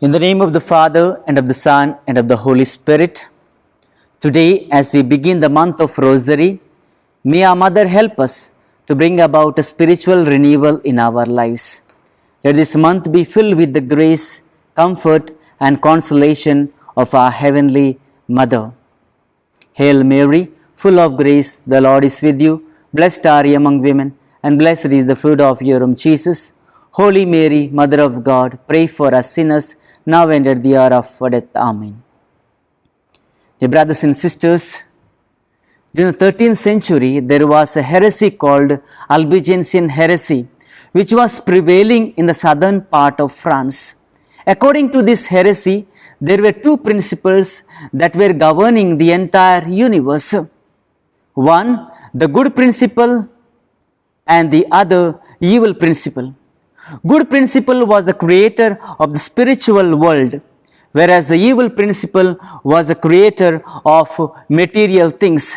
In the name of the Father, and of the Son, and of the Holy Spirit, today as we begin the month of Rosary, may our Mother help us to bring about a spiritual renewal in our lives. Let this month be filled with the grace, comfort, and consolation of our Heavenly Mother. Hail Mary, full of grace, the Lord is with you. Blessed are you among women, and blessed is the fruit of your womb, Jesus. Holy Mary, Mother of God, pray for us sinners, now and at the hour of our death. Amen. Dear brothers and sisters, during the 13th century, there was a heresy called Albigensian heresy, which was prevailing in the southern part of France. According to this heresy, there were two principles that were governing the entire universe. One, the good principle, and the other, evil principle. Good principle was the creator of the spiritual world, whereas the evil principle was the creator of material things.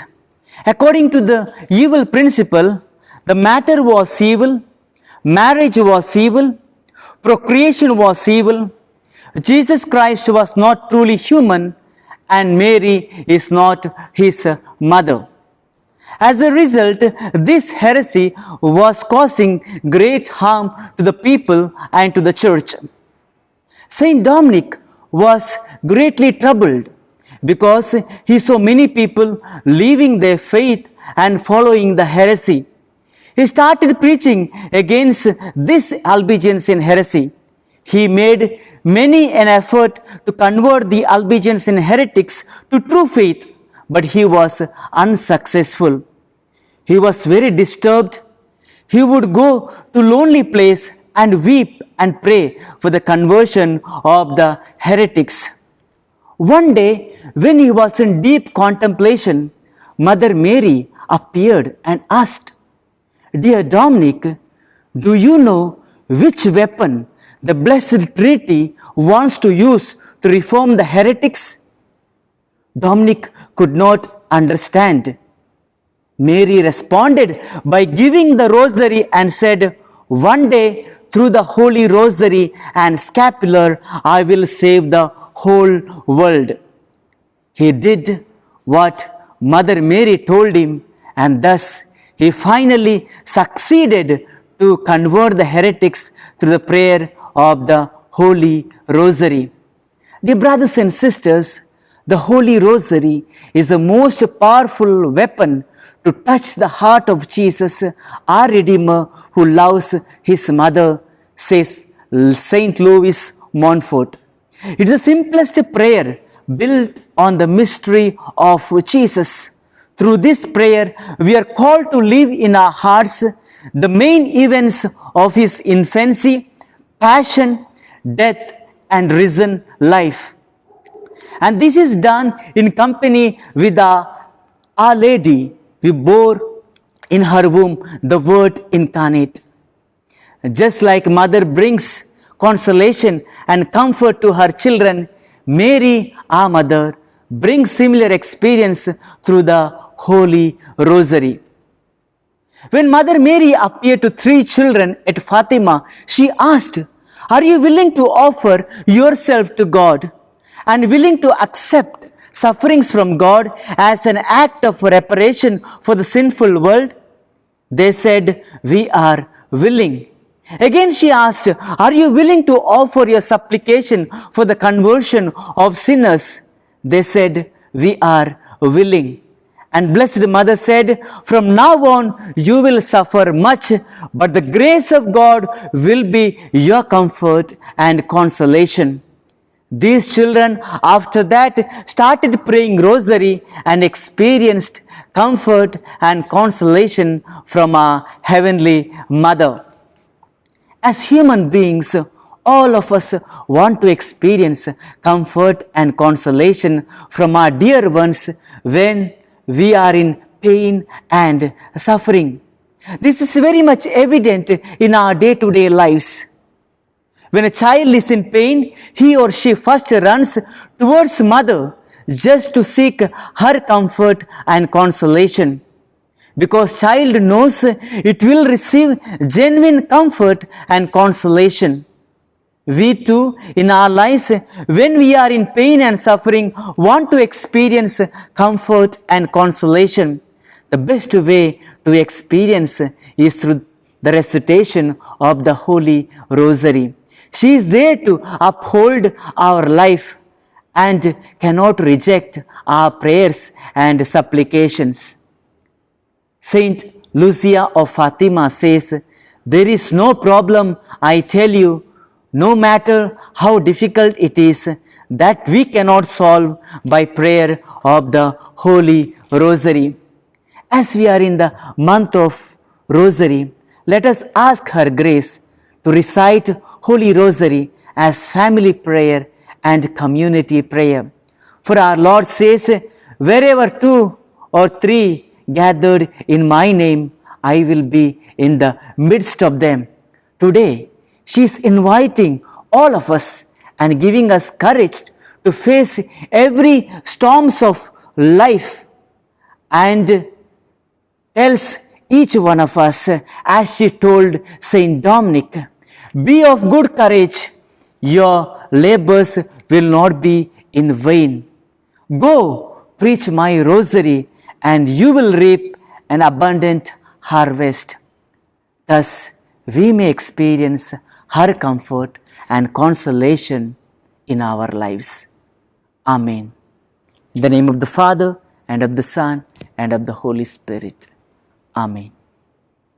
According to the evil principle, the matter was evil, marriage was evil, procreation was evil, Jesus Christ was not truly human, and Mary is not his mother. As a result, this heresy was causing great harm to the people and to the church. Saint Dominic was greatly troubled because he saw many people leaving their faith and following the heresy. He started preaching against this Albigensian heresy. He made many an effort to convert the Albigensian heretics to true faith, but he was unsuccessful. He was very disturbed. He would go to lonely place and weep and pray for the conversion of the heretics. One day, when he was in deep contemplation, Mother Mary appeared and asked, "Dear Dominic, do you know which weapon the Blessed Trinity wants to use to reform the heretics?" Dominic could not understand. Mary responded by giving the rosary and said, "One day, through the Holy Rosary and scapular, I will save the whole world." He did what Mother Mary told him, and thus he finally succeeded to convert the heretics through the prayer of the Holy Rosary. Dear brothers and sisters, the Holy Rosary is the most powerful weapon to touch the heart of Jesus, our Redeemer, who loves his mother, says Saint Louis Montfort. It is the simplest prayer built on the mystery of Jesus. Through this prayer, we are called to live in our hearts the main events of his infancy, passion, death, and risen life. And this is done in company with Our Lady, who bore in her womb the Word incarnate. Just like mother brings consolation and comfort to her children, Mary, our mother, brings similar experience through the Holy Rosary. When Mother Mary appeared to 3 children at Fatima, she asked, "Are you willing to offer yourself to God and willing to accept sufferings from God as an act of reparation for the sinful world?" They said, "We are willing." Again she asked, "Are you willing to offer your supplication for the conversion of sinners?" They said, "We are willing." And Blessed Mother said, "From now on you will suffer much, but the grace of God will be your comfort and consolation." These children after that started praying rosary and experienced comfort and consolation from our Heavenly Mother. As human beings, all of us want to experience comfort and consolation from our dear ones when we are in pain and suffering. This is very much evident in our day-to-day lives. When a child is in pain, he or she first runs towards mother just to seek her comfort and consolation. Because child knows it will receive genuine comfort and consolation. We too, in our lives, when we are in pain and suffering, want to experience comfort and consolation. The best way to experience is through the recitation of the Holy Rosary. She is there to uphold our life and cannot reject our prayers and supplications. Saint Lucia of Fatima says, "There is no problem, I tell you, no matter how difficult it is, that we cannot solve by prayer of the Holy Rosary." As we are in the month of Rosary, let us ask her grace to recite Holy Rosary as family prayer and community prayer. For our Lord says, "Wherever two or three gathered in my name, I will be in the midst of them." Today, she is inviting all of us and giving us courage to face every storms of life, and tells each one of us, as she told Saint Dominic, "Be of good courage, your labors will not be in vain. Go, preach my rosary, and you will reap an abundant harvest." Thus, we may experience her comfort and consolation in our lives. Amen. In the name of the Father, and of the Son, and of the Holy Spirit. Amen.